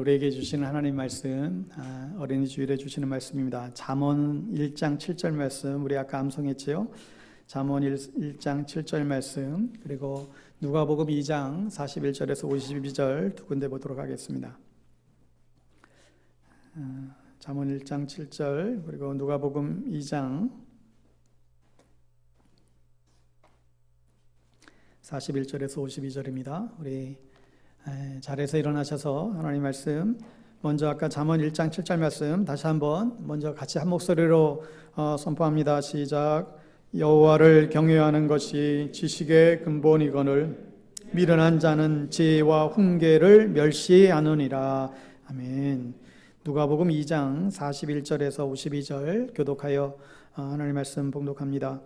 우리에게 주시는 하나님 말씀, 어린이 주일에 주시는 말씀입니다. 잠언 1장 7절 말씀, 우리 아까 암송했지요. 잠언 1장 7절 말씀, 그리고 누가복음 2장 41절에서 52절 두 군데 보도록 하겠습니다. 잠언 1장 7절, 그리고 누가복음 2장 41절에서 52절입니다. 우리 자리에서 일어나셔서 하나님 말씀, 먼저 아까 잠언 1장 7절 말씀 다시 한번 먼저 같이 한 목소리로 선포합니다. 시작. 여호와를 경외하는 것이 지식의 근본이거늘 미련한 자는 지혜와 훈계를 멸시하느니라. 아멘. 누가복음 2장 41절에서 52절 교독하여 하나님 말씀 봉독합니다.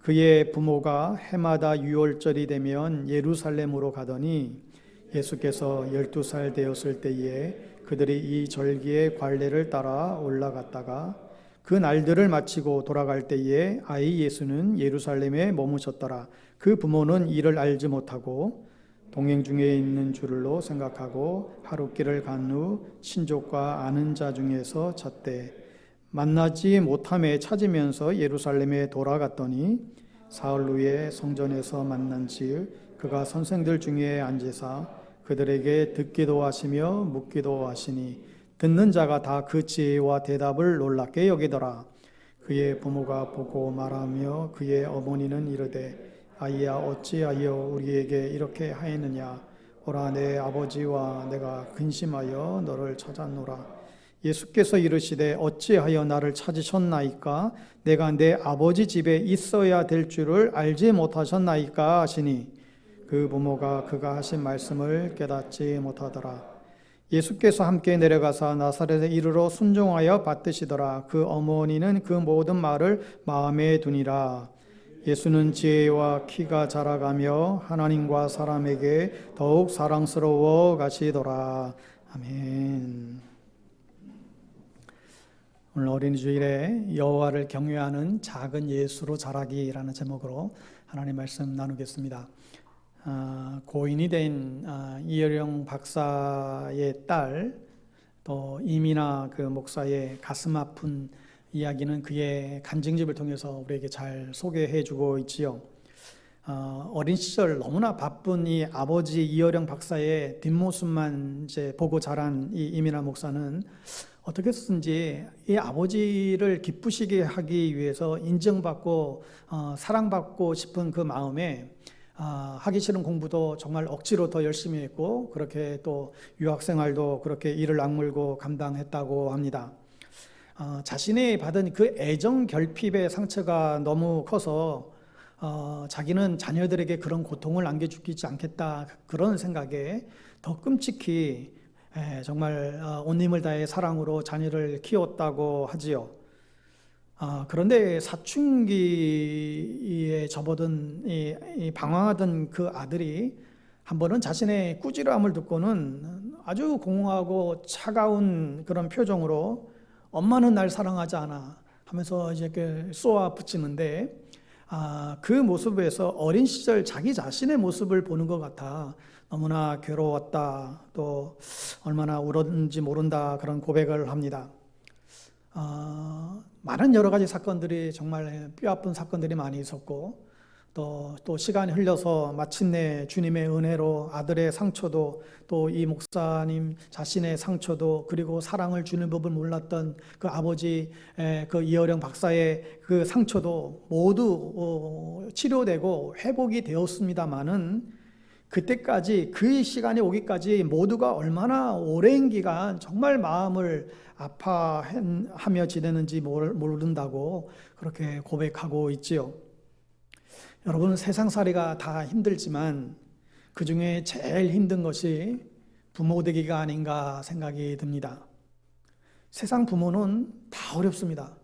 그의 부모가 해마다 유월절이 되면 예루살렘으로 가더니 예수께서 12살 되었을 때에 그들이 이 절기의 관례를 따라 올라갔다가 그 날들을 마치고 돌아갈 때에 아이 예수는 예루살렘에 머무셨더라. 그 부모는 이를 알지 못하고 동행 중에 있는 줄로 생각하고 하룻길을 간 후 친족과 아는 자 중에서 찾되 만나지 못함에 찾으면서 예루살렘에 돌아갔더니 사흘 후에 성전에서 만난즉 그가 선생들 중에 앉으사 그들에게 듣기도 하시며 묻기도 하시니 듣는 자가 다 그 지혜와 대답을 놀랍게 여기더라. 그의 부모가 보고 말하며 그의 어머니는 이르되 아이야 어찌하여 우리에게 이렇게 하였느냐. 오라 내 아버지와 내가 근심하여 너를 찾았노라. 예수께서 이르시되 어찌하여 나를 찾으셨나이까. 내가 내 아버지 집에 있어야 될 줄을 알지 못하셨나이까 하시니 그 부모가 그가 하신 말씀을 깨닫지 못하더라. 예수께서 함께 내려가사 나사렛에 이르러 순종하여 받드시더라. 그 어머니는 그 모든 말을 마음에 두니라. 예수는 지혜와 키가 자라가며 하나님과 사람에게 더욱 사랑스러워 가시더라. 아멘. 오늘 어린이 주일에 여호와를 경외하는 작은 예수로 자라기라는 제목으로 하나님 말씀 나누겠습니다. 고인이 된 이어령 박사의 딸, 또 이민아 그 목사의 가슴 아픈 이야기는 그의 간증집을 통해서 우리에게 잘 소개해주고 있지요. 어린 시절 너무나 바쁜 이 아버지 이어령 박사의 뒷모습만 이제 보고 자란 이 이민아 목사는 어떻게 해서든지 이 아버지를 기쁘시게 하기 위해서 인정받고 사랑받고 싶은 그 마음에 하기 싫은 공부도 정말 억지로 더 열심히 했고 그렇게 또 유학생활도 그렇게 이를 악물고 감당했다고 합니다. 자신이 받은 그 애정 결핍의 상처가 너무 커서 자기는 자녀들에게 그런 고통을 안겨주지 않겠다 그런 생각에 더 끔찍히 정말 온 힘을 다해 사랑으로 자녀를 키웠다고 하지요. 그런데 사춘기에 접어든 이 방황하던 그 아들이 한 번은 자신의 꾸지람을 듣고는 아주 공허하고 차가운 그런 표정으로 엄마는 날 사랑하지 않아 하면서 이제 이렇게 쏘아 붙이는데 그 모습에서 어린 시절 자기 자신의 모습을 보는 것 같아 너무나 괴로웠다, 또 얼마나 울었는지 모른다 그런 고백을 합니다. 많은 여러 가지 사건들이 정말 뼈아픈 사건들이 많이 있었고 또 시간이 흘러서 마침내 주님의 은혜로 아들의 상처도 또 이 목사님 자신의 상처도 그리고 사랑을 주는 법을 몰랐던 그 아버지 그 이어령 박사의 그 상처도 모두 치료되고 회복이 되었습니다마는 그때까지 그 시간이 오기까지 모두가 얼마나 오랜 기간 정말 마음을 아파하며 지내는지 모른다고 그렇게 고백하고 있지요. 여러분 세상살이가 다 힘들지만 그 중에 제일 힘든 것이 부모 되기가 아닌가 생각이 듭니다. 세상 부모는 다 어렵습니다.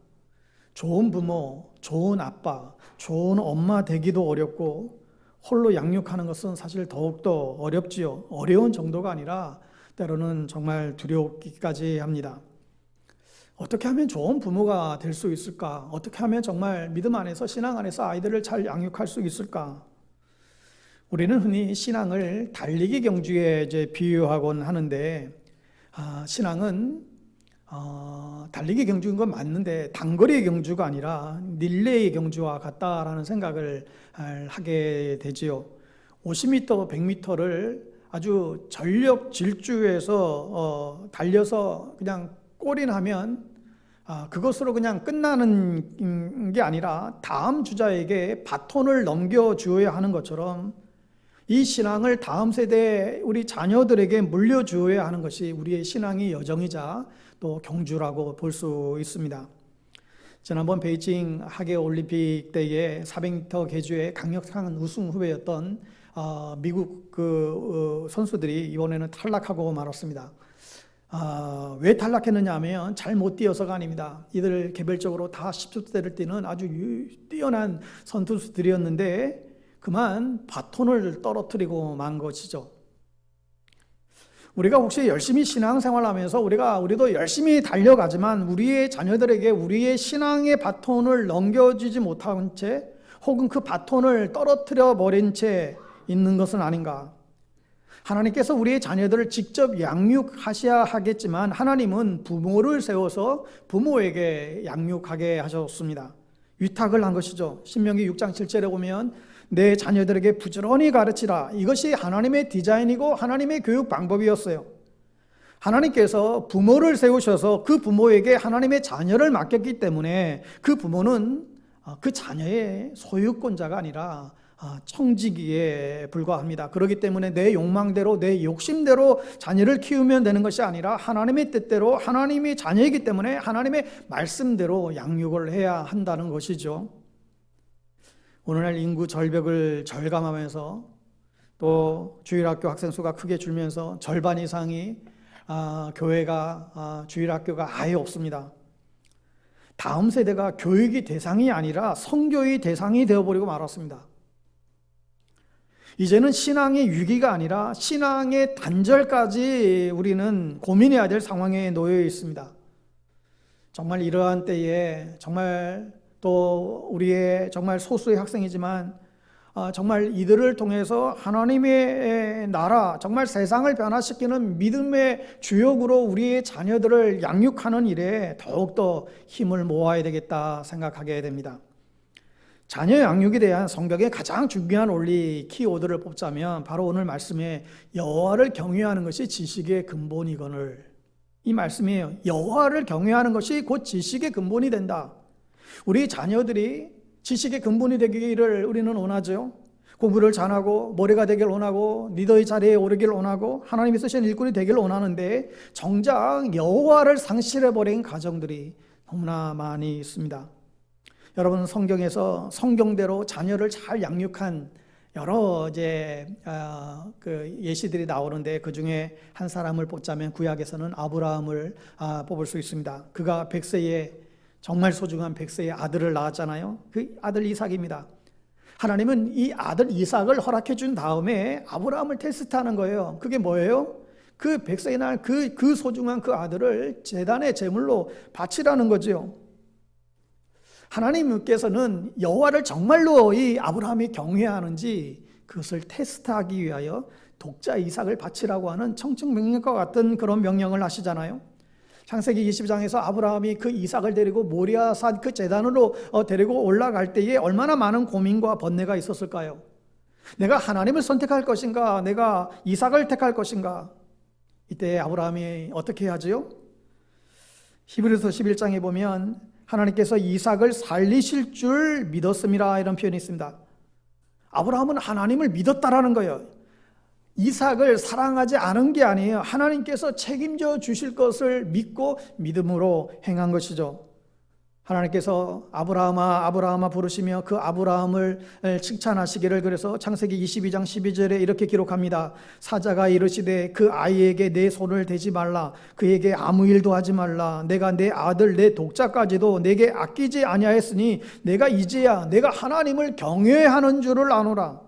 좋은 부모, 좋은 아빠, 좋은 엄마 되기도 어렵고 홀로 양육하는 것은 사실 더욱더 어렵지요. 어려운 정도가 아니라 때로는 정말 두렵기까지 합니다. 어떻게 하면 좋은 부모가 될 수 있을까? 어떻게 하면 정말 믿음 안에서 신앙 안에서 아이들을 잘 양육할 수 있을까? 우리는 흔히 신앙을 달리기 경주에 이제 비유하곤 하는데 신앙은 달리기 경주인 건 맞는데 단거리 경주가 아니라 릴레이 경주와 같다라는 생각을 하게 되지요. 50m, 100m를 아주 전력 질주해서 달려서 그냥 골인하면 그것으로 그냥 끝나는 게 아니라 다음 주자에게 바톤을 넘겨주어야 하는 것처럼 이 신앙을 다음 세대 우리 자녀들에게 물려주어야 하는 것이 우리의 신앙의 여정이자 또 경주라고 볼 수 있습니다. 지난번 베이징 하계올림픽 때에 400m 계주의 강력한 우승 후보였던 미국 선수들이 이번에는 탈락하고 말았습니다. 왜 탈락했느냐 하면 잘 못 뛰어서가 아닙니다. 이들 개별적으로 다 10초대를 뛰는 아주 뛰어난 선수들이었는데 그만 바톤을 떨어뜨리고 만 것이죠. 우리가 혹시 열심히 신앙생활하면서 우리도 열심히 달려가지만 우리의 자녀들에게 우리의 신앙의 바톤을 넘겨주지 못한 채 혹은 그 바톤을 떨어뜨려 버린 채 있는 것은 아닌가? 하나님께서 우리의 자녀들을 직접 양육하셔야 하겠지만 하나님은 부모를 세워서 부모에게 양육하게 하셨습니다. 위탁을 한 것이죠. 신명기 6장 7절에 보면 내 자녀들에게 부지런히 가르치라. 이것이 하나님의 디자인이고 하나님의 교육 방법이었어요. 하나님께서 부모를 세우셔서 그 부모에게 하나님의 자녀를 맡겼기 때문에 그 부모는 그 자녀의 소유권자가 아니라 청지기에 불과합니다. 그렇기 때문에 내 욕망대로 내 욕심대로 자녀를 키우면 되는 것이 아니라 하나님의 뜻대로 하나님이 자녀이기 때문에 하나님의 말씀대로 양육을 해야 한다는 것이죠. 오늘날 인구 절벽을 절감하면서 또 주일학교 학생 수가 크게 줄면서 절반 이상이 교회가 주일학교가 아예 없습니다. 다음 세대가 교육의 대상이 아니라 성교의 대상이 되어버리고 말았습니다. 이제는 신앙의 위기가 아니라 신앙의 단절까지 우리는 고민해야 될 상황에 놓여 있습니다. 정말 이러한 때에 정말 또 우리의 정말 소수의 학생이지만 정말 이들을 통해서 하나님의 나라, 정말 세상을 변화시키는 믿음의 주역으로 우리의 자녀들을 양육하는 일에 더욱더 힘을 모아야 되겠다 생각하게 됩니다. 자녀 양육에 대한 성경의 가장 중요한 원리 키워드를 뽑자면 바로 오늘 말씀에 여호와를 경외하는 것이 지식의 근본이거늘, 이 말씀이에요. 여호와를 경외하는 것이 곧 지식의 근본이 된다. 우리 자녀들이 지식의 근본이 되기를 우리는 원하죠. 공부를 잘하고 머리가 되길 원하고 리더의 자리에 오르길 원하고 하나님이 쓰신 일꾼이 되길 원하는데 정작 여호와를 상실해버린 가정들이 너무나 많이 있습니다. 여러분, 성경에서 성경대로 자녀를 잘 양육한 여러 예시들이 나오는데 그 중에 한 사람을 뽑자면 구약에서는 아브라함을 뽑을 수 있습니다. 그가 100세에 정말 소중한 100세의 아들을 낳았잖아요. 그 아들 이삭입니다. 하나님은 이 아들 이삭을 허락해 준 다음에 아브라함을 테스트하는 거예요. 그게 뭐예요? 그 100세의 날 그 소중한 그 아들을 제단의 제물로 바치라는 거죠. 하나님께서는 여호와를 정말로 이 아브라함이 경외하는지 그것을 테스트하기 위하여 독자 이삭을 바치라고 하는 청천명령과 같은 그런 명령을 하시잖아요. 창세기 20장에서 아브라함이 그 이삭을 데리고 모리아산 그 제단으로 데리고 올라갈 때에 얼마나 많은 고민과 번뇌가 있었을까요? 내가 하나님을 선택할 것인가? 내가 이삭을 택할 것인가? 이때 아브라함이 어떻게 하지요? 히브리서 11장에 보면 하나님께서 이삭을 살리실 줄 믿었음이라 이런 표현이 있습니다. 아브라함은 하나님을 믿었다라는 거예요. 이삭을 사랑하지 않은 게 아니에요. 하나님께서 책임져 주실 것을 믿고 믿음으로 행한 것이죠. 하나님께서 아브라함아 부르시며 그 아브라함을 칭찬하시기를, 그래서 창세기 22장 12절에 이렇게 기록합니다. 사자가 이르시되 그 아이에게 내 손을 대지 말라, 그에게 아무 일도 하지 말라. 내가 내 아들 내 독자까지도 내게 아끼지 아니하였으니 내가 이제야 내가 하나님을 경외하는 줄을 아노라.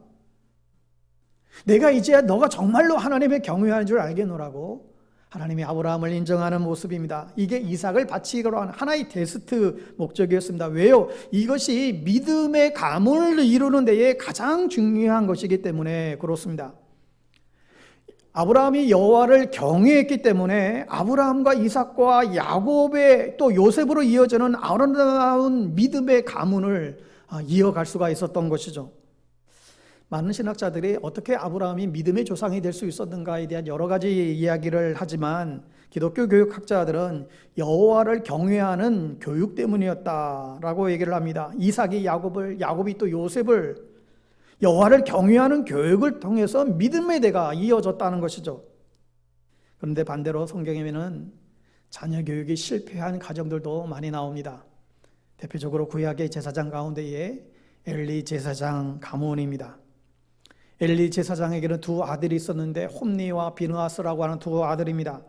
내가 이제야 너가 정말로 하나님의 경외하는 줄 알겠노라고 하나님이 아브라함을 인정하는 모습입니다. 이게 이삭을 바치기로 한 하나의 테스트 목적이었습니다. 왜요? 이것이 믿음의 가문을 이루는 데에 가장 중요한 것이기 때문에 그렇습니다. 아브라함이 여호와를 경외했기 때문에 아브라함과 이삭과 야곱의 또 요셉으로 이어지는 아름다운 믿음의 가문을 이어갈 수가 있었던 것이죠. 많은 신학자들이 어떻게 아브라함이 믿음의 조상이 될 수 있었는가에 대한 여러 가지 이야기를 하지만 기독교 교육학자들은 여호와를 경외하는 교육 때문이었다라고 얘기를 합니다. 이삭이 야곱을, 야곱이 또 요셉을 여호와를 경외하는 교육을 통해서 믿음의 대가 이어졌다는 것이죠. 그런데 반대로 성경에는 자녀 교육이 실패한 가정들도 많이 나옵니다. 대표적으로 구약의 제사장 가운데에 엘리 제사장 가문입니다. 엘리 제사장에게는 두 아들이 있었는데 홈니와 비느하스라고 하는 두 아들입니다.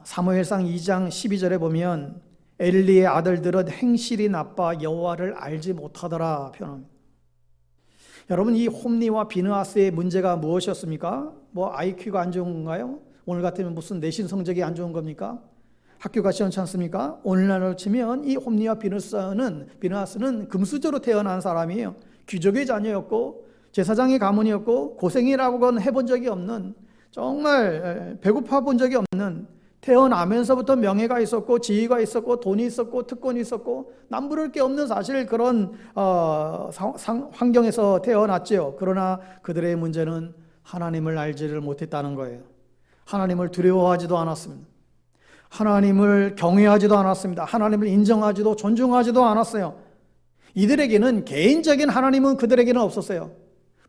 사무엘상 2장 12절에 보면 엘리의 아들들은 행실이 나빠 여호와를 알지 못하더라 표현합니다. 여러분, 이 홈니와 비느하스의 문제가 무엇이었습니까? IQ가 안 좋은 건가요? 오늘 같으면 무슨 내신 성적이 안 좋은 겁니까? 학교가 시원치 않습니까? 오늘날로 치면 이 홈니와 비느하스는 금수저로 태어난 사람이에요. 귀족의 자녀였고 제사장의 가문이었고 고생이라고는 해본 적이 없는, 정말 배고파 본 적이 없는, 태어나면서부터 명예가 있었고 지위가 있었고 돈이 있었고 특권이 있었고 남부를 게 없는 사실 그런 환경에서 태어났죠. 그러나 그들의 문제는 하나님을 알지를 못했다는 거예요. 하나님을 두려워하지도 않았습니다. 하나님을 경외하지도 않았습니다. 하나님을 인정하지도 존중하지도 않았어요. 이들에게는 개인적인 하나님은 그들에게는 없었어요.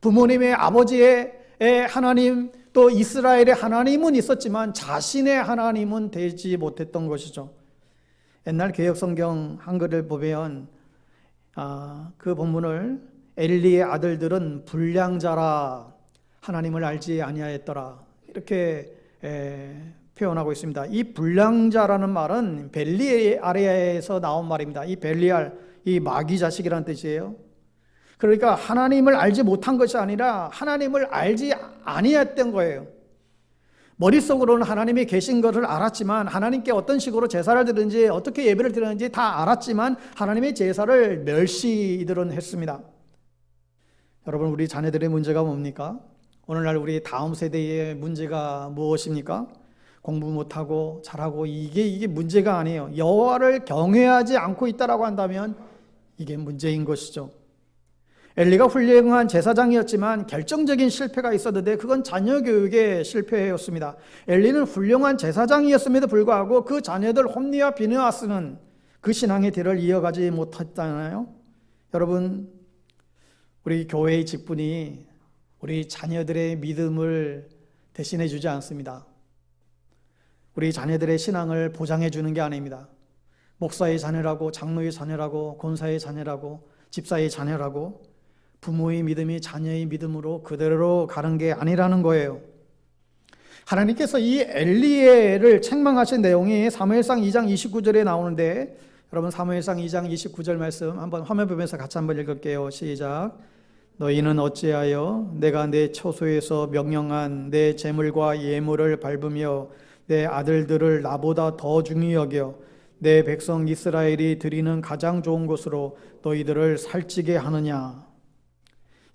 부모님의 아버지의 하나님, 또 이스라엘의 하나님은 있었지만 자신의 하나님은 되지 못했던 것이죠. 옛날 개역성경 한글을 보면 그 본문을 엘리의 아들들은 불량자라 하나님을 알지 아니하였더라 이렇게 표현하고 있습니다. 이 불량자라는 말은 벨리 아래에서 나온 말입니다. 이 벨리알, 이 마귀 자식이라는 뜻이에요. 그러니까 하나님을 알지 못한 것이 아니라 하나님을 알지 아니했던 거예요. 머릿속으로는 하나님이 계신 것을 알았지만 하나님께 어떤 식으로 제사를 드리는지 어떻게 예배를 드리는지 다 알았지만 하나님의 제사를 멸시 이들은 했습니다. 여러분, 우리 자녀들의 문제가 뭡니까? 오늘날 우리 다음 세대의 문제가 무엇입니까? 공부 못하고 잘하고 이게 문제가 아니에요. 여호와를 경외하지 않고 있다라고 한다면 이게 문제인 것이죠. 엘리가 훌륭한 제사장이었지만 결정적인 실패가 있었는데 그건 자녀 교육의 실패였습니다. 엘리는 훌륭한 제사장이었음에도 불구하고 그 자녀들 홈니와 비느하스는 그 신앙의 뒤를 이어가지 못했잖아요. 여러분, 우리 교회의 직분이 우리 자녀들의 믿음을 대신해 주지 않습니다. 우리 자녀들의 신앙을 보장해 주는 게 아닙니다. 목사의 자녀라고, 장로의 자녀라고, 권사의 자녀라고, 집사의 자녀라고 부모의 믿음이 자녀의 믿음으로 그대로 가는 게 아니라는 거예요. 하나님께서 이 엘리야를 책망하신 내용이 사무엘상 2장 29절에 나오는데 여러분, 사무엘상 2장 29절 말씀 한번 화면 보면서 같이 한번 읽을게요. 시작. 너희는 어찌하여 내가 내 처소에서 명령한 내 제물과 예물을 밟으며 내 아들들을 나보다 더 중히 여겨 내 백성 이스라엘이 드리는 가장 좋은 곳으로 너희들을 살찌게 하느냐.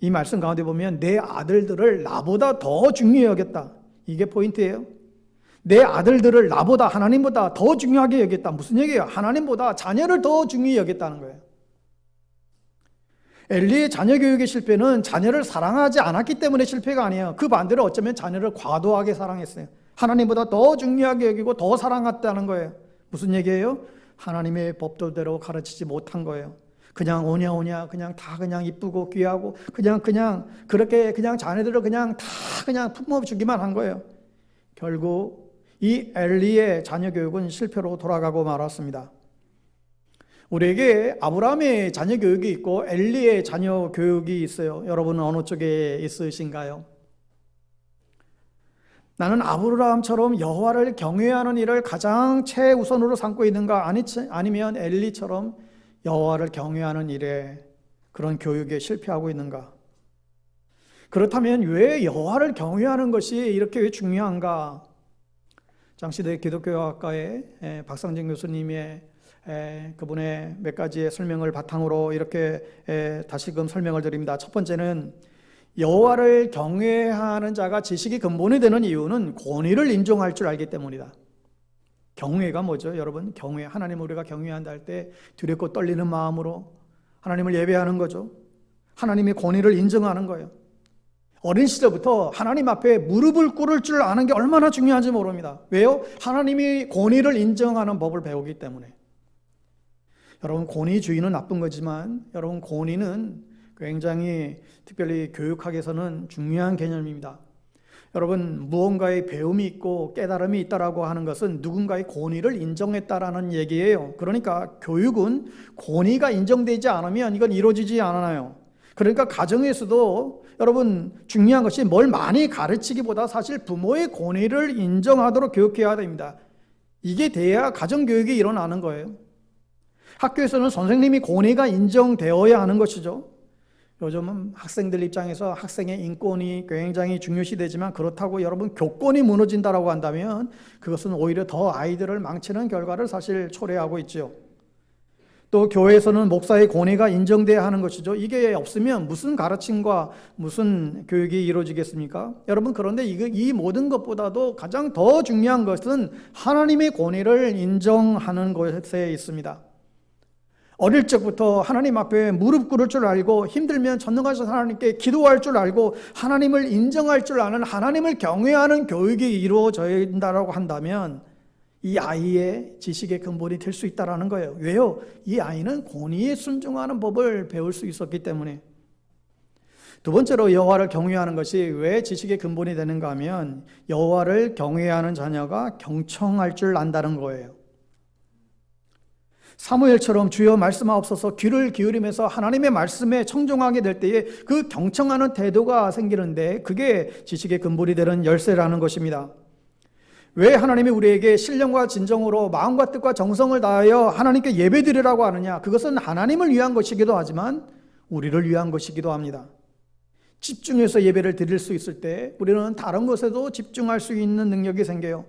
이 말씀 가운데 보면 내 아들들을 나보다 더 중요히 여겼다. 이게 포인트예요. 내 아들들을 나보다, 하나님보다 더 중요하게 여겼다. 무슨 얘기예요? 하나님보다 자녀를 더 중요히 여겼다는 거예요. 엘리의 자녀 교육의 실패는 자녀를 사랑하지 않았기 때문에 실패가 아니에요. 그 반대로 어쩌면 자녀를 과도하게 사랑했어요. 하나님보다 더 중요하게 여기고 더 사랑했다는 거예요. 무슨 얘기예요? 하나님의 법도대로 가르치지 못한 거예요. 그냥 오냐 그냥 다 그냥 이쁘고 귀하고 그냥 그렇게 그냥 자녀들을 그냥 다 그냥 품어 주기만 한 거예요. 결국 이 엘리의 자녀 교육은 실패로 돌아가고 말았습니다. 우리에게 아브라함의 자녀 교육이 있고 엘리의 자녀 교육이 있어요. 여러분은 어느 쪽에 있으신가요? 나는 아브라함처럼 여호와를 경외하는 일을 가장 최우선으로 삼고 있는가? 아니면 엘리처럼 여호와를 경외하는 일에 그런 교육에 실패하고 있는가? 그렇다면 왜 여호와를 경외하는 것이 이렇게 중요한가? 장시대 기독교학과의 박상진 교수님의 그분의 몇 가지의 설명을 바탕으로 이렇게 다시금 설명을 드립니다. 첫 번째는 여호와를 경외하는 자가 지식이 근본이 되는 이유는 권위를 인정할 줄 알기 때문이다. 경외가 뭐죠, 여러분? 경외, 하나님을 우리가 경외한다 할 때 두렵고 떨리는 마음으로 하나님을 예배하는 거죠. 하나님의 권위를 인정하는 거예요. 어린 시절부터 하나님 앞에 무릎을 꿇을 줄 아는 게 얼마나 중요한지 모릅니다. 왜요? 하나님이 권위를 인정하는 법을 배우기 때문에. 여러분, 권위주의는 나쁜 거지만 여러분, 권위는 굉장히 특별히 교육학에서는 중요한 개념입니다. 여러분, 무언가의 배움이 있고 깨달음이 있다라고 하는 것은 누군가의 권위를 인정했다라는 얘기예요. 그러니까 교육은 권위가 인정되지 않으면 이건 이루어지지 않아요. 그러니까 가정에서도 여러분, 중요한 것이 뭘 많이 가르치기보다 사실 부모의 권위를 인정하도록 교육해야 됩니다. 이게 돼야 가정교육이 일어나는 거예요. 학교에서는 선생님이 권위가 인정되어야 하는 것이죠. 요즘은 학생들 입장에서 학생의 인권이 굉장히 중요시되지만, 그렇다고 여러분 교권이 무너진다라고 한다면 그것은 오히려 더 아이들을 망치는 결과를 사실 초래하고 있죠. 또 교회에서는 목사의 권위가 인정돼야 하는 것이죠. 이게 없으면 무슨 가르침과 무슨 교육이 이루어지겠습니까? 여러분, 그런데 이 모든 것보다도 가장 더 중요한 것은 하나님의 권위를 인정하는 것에 있습니다. 어릴 적부터 하나님 앞에 무릎 꿇을 줄 알고 힘들면 전능하신 하나님께 기도할 줄 알고 하나님을 인정할 줄 아는, 하나님을 경외하는 교육이 이루어져야 된다고 한다면 이 아이의 지식의 근본이 될 수 있다는 거예요. 왜요? 이 아이는 권위에 순종하는 법을 배울 수 있었기 때문에. 두 번째로 여호와를 경외하는 것이 왜 지식의 근본이 되는가 하면 여호와를 경외하는 자녀가 경청할 줄 안다는 거예요. 사무엘처럼 주여 말씀하옵소서 귀를 기울이면서 하나님의 말씀에 청종하게 될 때에 그 경청하는 태도가 생기는데 그게 지식의 근본이 되는 열쇠라는 것입니다. 왜 하나님이 우리에게 신령과 진정으로 마음과 뜻과 정성을 다하여 하나님께 예배드리라고 하느냐? 그것은 하나님을 위한 것이기도 하지만 우리를 위한 것이기도 합니다. 집중해서 예배를 드릴 수 있을 때 우리는 다른 것에도 집중할 수 있는 능력이 생겨요.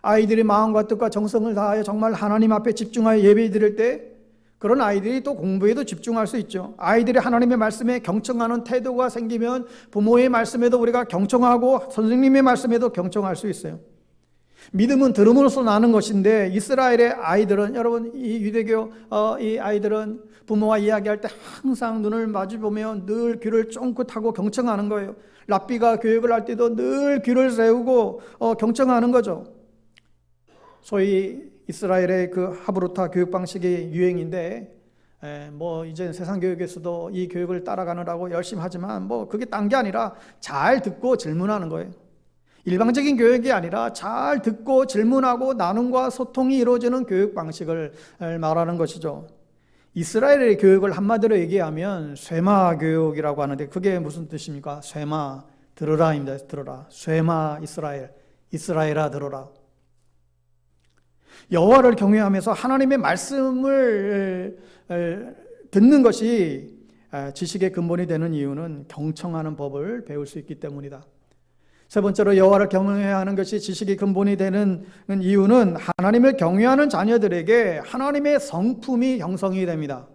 아이들이 마음과 뜻과 정성을 다하여 정말 하나님 앞에 집중하여 예배 드릴 때 그런 아이들이 또 공부에도 집중할 수 있죠. 아이들이 하나님의 말씀에 경청하는 태도가 생기면 부모의 말씀에도 우리가 경청하고 선생님의 말씀에도 경청할 수 있어요. 믿음은 들음으로써 나는 것인데 이스라엘의 아이들은, 여러분 이 유대교 이 아이들은 부모와 이야기할 때 항상 눈을 마주보며 늘 귀를 쫑긋하고 경청하는 거예요. 랍비가 교육을 할 때도 늘 귀를 세우고 경청하는 거죠. 소위 이스라엘의 그 하브루타 교육 방식이 유행인데 뭐 이제 세상 교육에서도 이 교육을 따라가느라고 열심히 하지만 뭐 그게 딴 게 아니라 잘 듣고 질문하는 거예요. 일방적인 교육이 아니라 잘 듣고 질문하고 나눔과 소통이 이루어지는 교육 방식을 말하는 것이죠. 이스라엘의 교육을 한마디로 얘기하면 쇠마 교육이라고 하는데 그게 무슨 뜻입니까? 쇠마, 들으라입니다. 들으라. 쇠마 이스라엘, 이스라엘아 들으라. 여호와를 경외하면서 하나님의 말씀을 듣는 것이 지식의 근본이 되는 이유는 경청하는 법을 배울 수 있기 때문이다. 세 번째로 여호와를 경외하는 것이 지식의 근본이 되는 이유는 하나님을 경외하는 자녀들에게 하나님의 성품이 형성이 됩니다.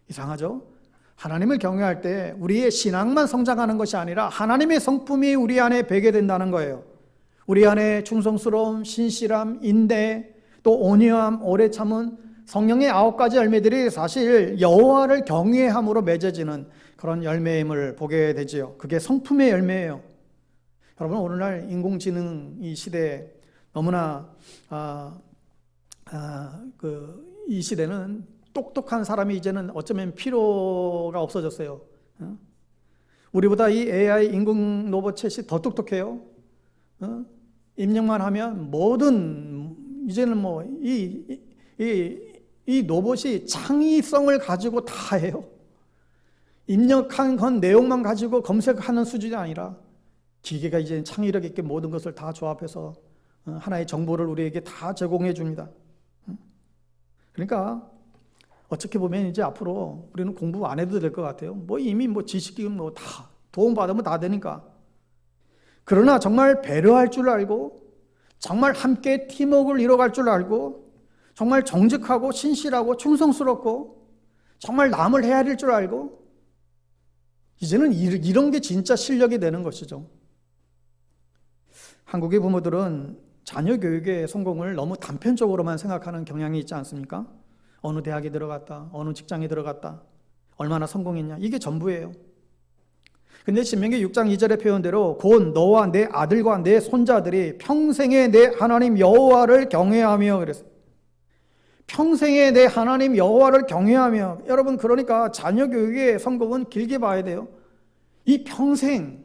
이상하죠? 하나님을 경외할 때 우리의 신앙만 성장하는 것이 아니라 하나님의 성품이 우리 안에 배게 된다는 거예요. 우리 안에 충성스러움, 신실함, 인내, 또 온유함, 오래 참은 성령의 9가지 열매들이 사실 여호와를 경외함으로 맺어지는 그런 열매임을 보게 되지요. 그게 성품의 열매예요. 여러분, 오늘날 인공지능 이 시대에 너무나 이 시대는 똑똑한 사람이 이제는 어쩌면 필요가 없어졌어요. 우리보다 이 AI 인공 로봇 챗이 더 똑똑해요. 입력만 하면 모든 이제는 뭐 이 로봇이 창의성을 가지고 다 해요. 입력한 건 내용만 가지고 검색하는 수준이 아니라 기계가 이제 창의력 있게 모든 것을 다 조합해서 하나의 정보를 우리에게 다 제공해 줍니다. 그러니까 어떻게 보면 이제 앞으로 우리는 공부 안 해도 될 것 같아요. 뭐 이미 뭐 지식이 뭐 다 도움 받으면 다 되니까. 그러나 정말 배려할 줄 알고 정말 함께 팀워크를 이뤄갈 줄 알고 정말 정직하고 신실하고 충성스럽고 정말 남을 헤아릴 줄 알고 이제는 이런 게 진짜 실력이 되는 것이죠. 한국의 부모들은 자녀 교육의 성공을 너무 단편적으로만 생각하는 경향이 있지 않습니까? 어느 대학에 들어갔다, 어느 직장에 들어갔다, 얼마나 성공했냐, 이게 전부예요. 근데 신명기 6장 2절의 표현대로 곧 너와 내 아들과 내 손자들이 평생에 내 하나님 여호와를 경외하며 그랬어요. 평생에 내 하나님 여호와를 경외하며. 여러분, 그러니까 자녀 교육의 성공은 길게 봐야 돼요. 이 평생을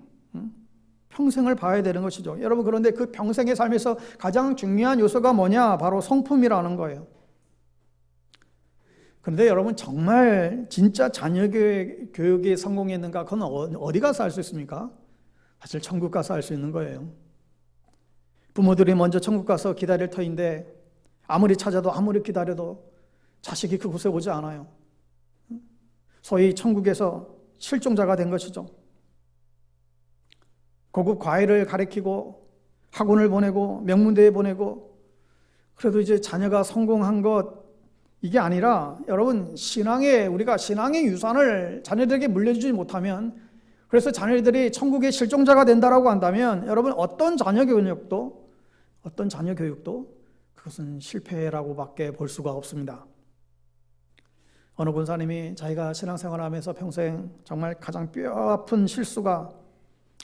봐야 되는 것이죠. 여러분, 그런데 그 평생의 삶에서 가장 중요한 요소가 뭐냐? 바로 성품이라는 거예요. 그런데 여러분, 정말 진짜 자녀 교육이 성공했는가? 그건 어디 가서 알 수 있습니까? 사실 천국 가서 알 수 있는 거예요. 부모들이 먼저 천국 가서 기다릴 터인데 아무리 찾아도 아무리 기다려도 자식이 그곳에 오지 않아요. 소위 천국에서 실종자가 된 것이죠. 고급 과외를 가르치고 학원을 보내고 명문대에 보내고, 그래도 이제 자녀가 성공한 것, 이게 아니라 여러분, 우리가 신앙의 유산을 자녀들에게 물려주지 못하면, 그래서 자녀들이 천국의 실종자가 된다라고 한다면 여러분, 어떤 자녀 교육도 그것은 실패라고밖에 볼 수가 없습니다. 어느 권사님이 자기가 신앙생활하면서 평생 정말 가장 뼈아픈 실수가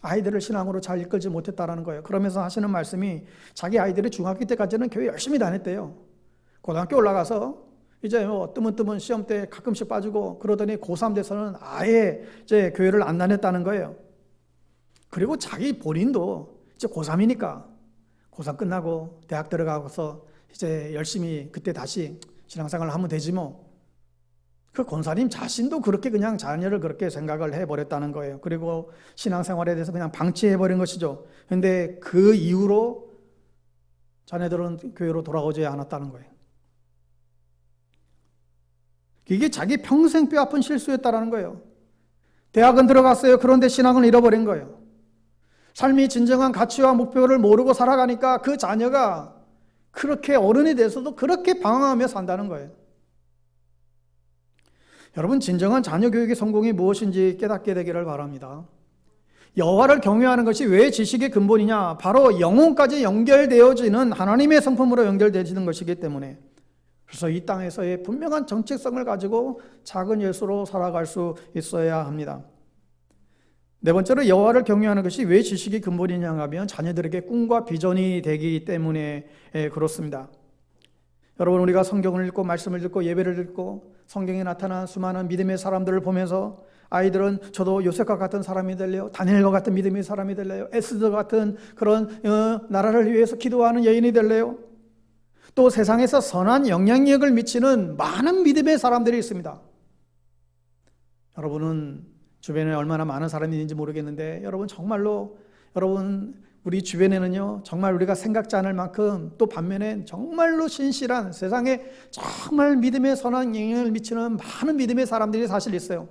아이들을 신앙으로 잘 이끌지 못했다라는 거예요. 그러면서 하시는 말씀이 자기 아이들이 중학교 때까지는 교회 열심히 다녔대요. 고등학교 올라가서 이제 뜨문뜨문 시험 때 가끔씩 빠지고 그러더니 고3 돼서는 아예 이제 교회를 안 다녔다는 거예요. 그리고 자기 본인도 이제 고3이니까 고3 끝나고 대학 들어가서 이제 열심히 그때 다시 신앙생활을 하면 되지 뭐. 그 권사님 자신도 그렇게 그냥 자녀를 그렇게 생각을 해버렸다는 거예요. 그리고 신앙생활에 대해서 그냥 방치해버린 것이죠. 그런데 그 이후로 자녀들은 교회로 돌아오지 않았다는 거예요. 이게 자기 평생 뼈아픈 실수였다는 거예요. 대학은 들어갔어요. 그런데 신앙을 잃어버린 거예요. 삶이 진정한 가치와 목표를 모르고 살아가니까 그 자녀가 그렇게 어른이 돼서도 그렇게 방황하며 산다는 거예요. 여러분, 진정한 자녀 교육의 성공이 무엇인지 깨닫게 되기를 바랍니다. 여호와를 경외하는 것이 왜 지식의 근본이냐? 바로 영혼까지 연결되어지는 하나님의 성품으로 연결되어지는 것이기 때문에, 그래서 이 땅에서의 분명한 정체성을 가지고 작은 예수로 살아갈 수 있어야 합니다. 네 번째로, 여호와를 경외하는 것이 왜 지식이 근본이냐 하면 자녀들에게 꿈과 비전이 되기 때문에 그렇습니다. 여러분, 우리가 성경을 읽고 말씀을 듣고 예배를 듣고 성경에 나타난 수많은 믿음의 사람들을 보면서 아이들은 저도 요셉과 같은 사람이 될래요, 다니엘과 같은 믿음의 사람이 될래요, 에스더 같은 그런 나라를 위해서 기도하는 여인이 될래요, 또 세상에서 선한 영향력을 미치는 많은 믿음의 사람들이 있습니다. 여러분은 주변에 얼마나 많은 사람이 있는지 모르겠는데, 여러분 정말로 우리 주변에는요, 정말 우리가 생각지 않을 만큼 또 반면에 정말로 신실한, 세상에 정말 믿음의 선한 영향을 미치는 많은 믿음의 사람들이 사실 있어요.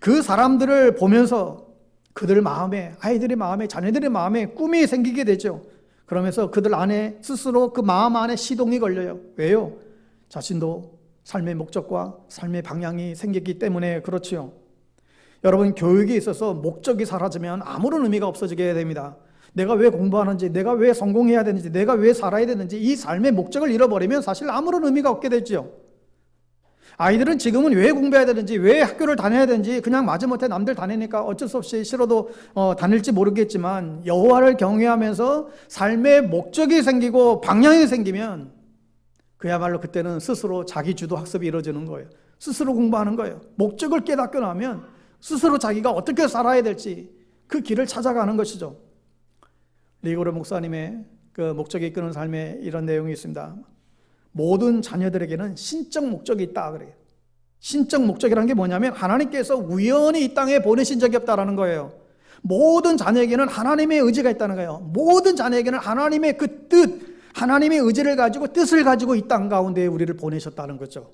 그 사람들을 보면서 그들 마음에, 아이들의 마음에, 자녀들의 마음에 꿈이 생기게 되죠. 그러면서 그들 안에 스스로 그 마음 안에 시동이 걸려요. 왜요? 자신도 삶의 목적과 삶의 방향이 생겼기 때문에 그렇지요. 여러분, 교육에 있어서 목적이 사라지면 아무런 의미가 없어지게 됩니다. 내가 왜 공부하는지, 내가 왜 성공해야 되는지, 내가 왜 살아야 되는지, 이 삶의 목적을 잃어버리면 사실 아무런 의미가 없게 되죠. 아이들은 지금은 왜 공부해야 되는지, 왜 학교를 다녀야 되는지 그냥 마지못해 남들 다니니까 어쩔 수 없이 싫어도 다닐지 모르겠지만, 여호와를 경외하면서 삶의 목적이 생기고 방향이 생기면 그야말로 그때는 스스로 자기 주도 학습이 이루어지는 거예요. 스스로 공부하는 거예요. 목적을 깨닫고 나면 스스로 자기가 어떻게 살아야 될지 그 길을 찾아가는 것이죠. 리고르 목사님의 그 목적이 이끄는 삶에 이런 내용이 있습니다. 모든 자녀들에게는 신적 목적이 있다 그래요. 신적 목적이라는 게 뭐냐면 하나님께서 우연히 이 땅에 보내신 적이 없다라는 거예요. 모든 자녀에게는 하나님의 의지가 있다는 거예요. 모든 자녀에게는 하나님의 그 뜻, 하나님의 의지를 가지고 뜻을 가지고 이 땅 가운데 우리를 보내셨다는 거죠.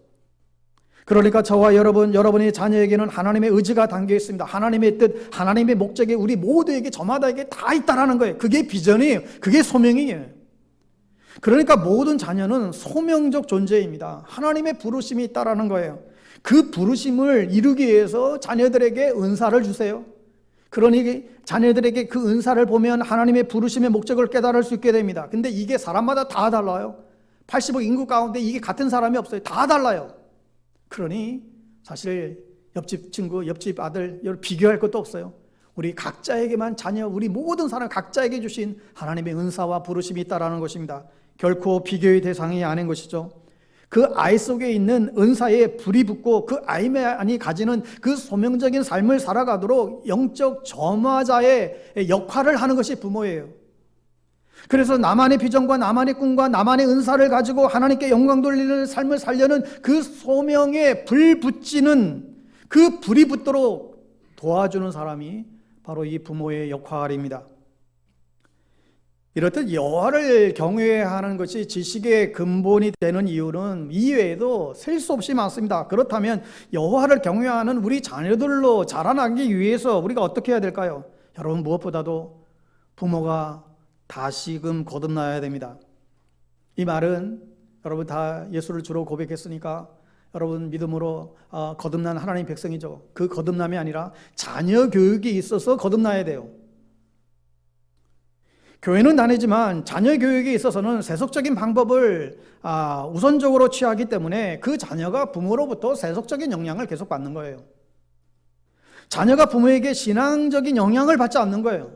그러니까 저와 여러분의 자녀에게는 하나님의 의지가 담겨 있습니다. 하나님의 뜻, 하나님의 목적이 우리 모두에게, 저마다에게 다 있다라는 거예요. 그게 비전이에요. 그게 소명이에요. 그러니까 모든 자녀는 소명적 존재입니다. 하나님의 부르심이 있다라는 거예요. 그 부르심을 이루기 위해서 자녀들에게 은사를 주세요. 그러니 자녀들에게 그 은사를 보면 하나님의 부르심의 목적을 깨달을 수 있게 됩니다. 근데 이게 사람마다 다 달라요. 80억 인구 가운데 이게 같은 사람이 없어요. 다 달라요. 그러니 사실 옆집 친구, 옆집 아들 비교할 것도 없어요. 우리 각자에게만 자녀, 우리 모든 사람 각자에게 주신 하나님의 은사와 부르심이 있다라는 것입니다. 결코 비교의 대상이 아닌 것이죠. 그 아이 속에 있는 은사에 불이 붙고 그 아이만이 가지는 그 소명적인 삶을 살아가도록 영적 점화자의 역할을 하는 것이 부모예요. 그래서 나만의 비전과 나만의 꿈과 나만의 은사를 가지고 하나님께 영광 돌리는 삶을 살려는 그 소명에 불 붙이는, 그 불이 붙도록 도와주는 사람이 바로 이 부모의 역할입니다. 이렇듯 여호와를 경외하는 것이 지식의 근본이 되는 이유는 이외에도 셀 수 없이 많습니다. 그렇다면 여호와를 경외하는 우리 자녀들로 자라나기 위해서 우리가 어떻게 해야 될까요? 여러분, 무엇보다도 부모가 다시금 거듭나야 됩니다. 이 말은 여러분 다 예수를 주로 고백했으니까 여러분 믿음으로 거듭난 하나님 백성이죠. 그 거듭남이 아니라 자녀 교육이 있어서 거듭나야 돼요. 교회는 다니지만 자녀 교육에 있어서는 세속적인 방법을 우선적으로 취하기 때문에 그 자녀가 부모로부터 세속적인 영향을 계속 받는 거예요. 자녀가 부모에게 신앙적인 영향을 받지 않는 거예요.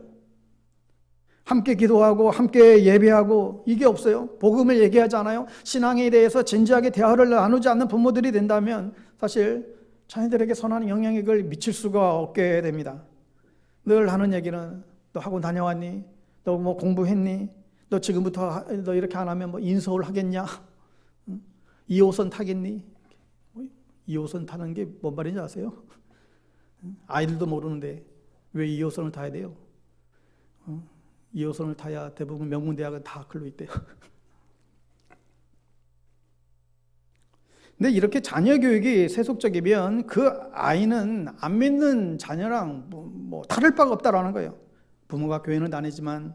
함께 기도하고 함께 예배하고 이게 없어요. 복음을 얘기하지 않아요. 신앙에 대해서 진지하게 대화를 나누지 않는 부모들이 된다면 사실 자녀들에게 선한 영향력을 미칠 수가 없게 됩니다. 늘 하는 얘기는 너 학원 다녀왔니? 너 뭐 공부했니? 너 지금부터 너 이렇게 안 하면 뭐 인서울 하겠냐? 2호선 타겠니? 2호선 타는 게 뭔 말인지 아세요? 아이들도 모르는데 왜 2호선을 타야 돼요? 2호선을 타야 대부분 명문대학은 다 글로 있대요. 근데 이렇게 자녀 교육이 세속적이면 그 아이는 안 믿는 자녀랑 뭐 다를 바가 없다라는 거예요. 부모가 교회는 다니지만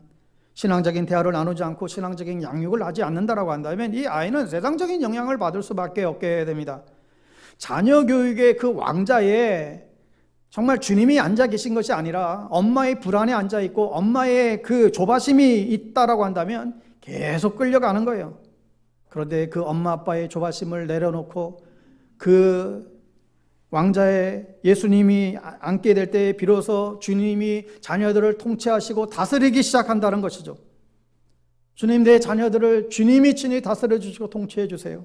신앙적인 대화를 나누지 않고 신앙적인 양육을 하지 않는다라고 한다면 이 아이는 세상적인 영향을 받을 수밖에 없게 됩니다. 자녀 교육의 그 왕자에 정말 주님이 앉아 계신 것이 아니라 엄마의 불안에 앉아 있고 엄마의 그 조바심이 있다라고 한다면 계속 끌려가는 거예요. 그런데 그 엄마 아빠의 조바심을 내려놓고 그 왕자의 예수님이 앉게 될 때 비로소 주님이 자녀들을 통치하시고 다스리기 시작한다는 것이죠. 주님, 내 자녀들을 주님이 친히 다스려 주시고 통치해 주세요.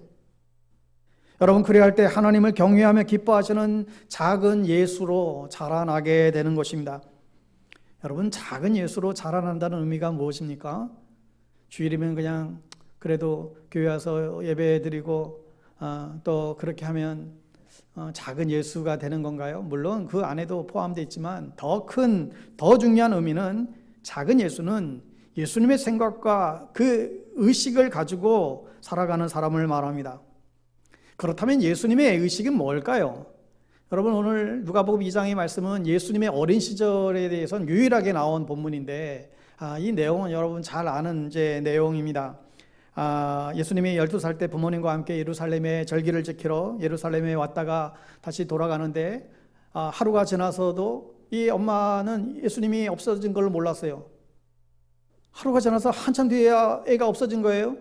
여러분, 그래야 할 때 하나님을 경외하며 기뻐하시는 작은 예수로 자라나게 되는 것입니다. 여러분, 작은 예수로 자라난다는 의미가 무엇입니까? 주일이면 그냥 그래도 교회 와서 예배 드리고 또 그렇게 하면 작은 예수가 되는 건가요? 물론 그 안에도 포함되어 있지만 더 큰, 더 중요한 의미는 작은 예수는 예수님의 생각과 그 의식을 가지고 살아가는 사람을 말합니다. 그렇다면 예수님의 의식은 뭘까요? 여러분, 오늘 누가복음 2장의 말씀은 예수님의 어린 시절에 대해서는 유일하게 나온 본문인데 이 내용은 여러분 잘 아는 내용입니다. 예수님이 12살 때 부모님과 함께 예루살렘에 절기를 지키러 예루살렘에 왔다가 다시 돌아가는데 하루가 지나서도 이 엄마는 예수님이 없어진 걸 몰랐어요. 하루가 지나서 한참 뒤에야 애가 없어진 거예요.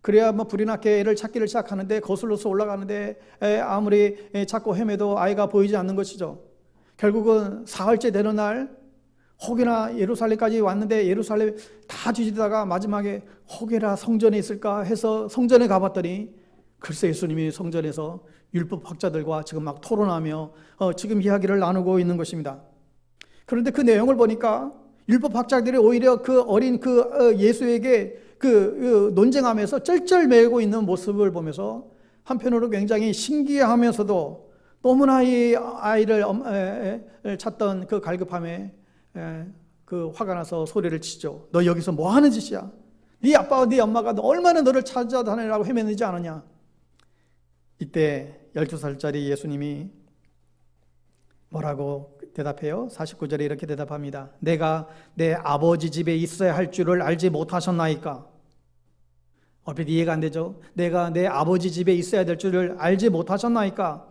그래야 뭐 불이 나게 애를 찾기를 시작하는데 거슬러서 올라가는데 아무리 찾고 헤매도 아이가 보이지 않는 것이죠. 결국은 사흘째 되는 날 혹여나 예루살렘까지 왔는데 예루살렘 다 뒤지다가 마지막에 혹여나 성전에 있을까 해서 성전에 가봤더니 글쎄 예수님이 성전에서 율법학자들과 지금 막 토론하며 지금 이야기를 나누고 있는 것입니다. 그런데 그 내용을 보니까 율법학자들이 오히려 그 어린 예수에게 논쟁하면서 쩔쩔매고 있는 모습을 보면서 한편으로 굉장히 신기해하면서도 너무나 이 아이를 찾던 그 갈급함에 그 화가 나서 소리를 치죠. 너 여기서 뭐 하는 짓이야? 네 아빠와 네 엄마가 얼마나 너를 찾아다니라고 헤매는지 아느냐? 이때 12살짜리 예수님이 뭐라고 대답해요? 49절에 이렇게 대답합니다. 내가 내 아버지 집에 있어야 할 줄을 알지 못하셨나이까? 얼핏 이해가 안 되죠? 내가 내 아버지 집에 있어야 될 줄을 알지 못하셨나이까?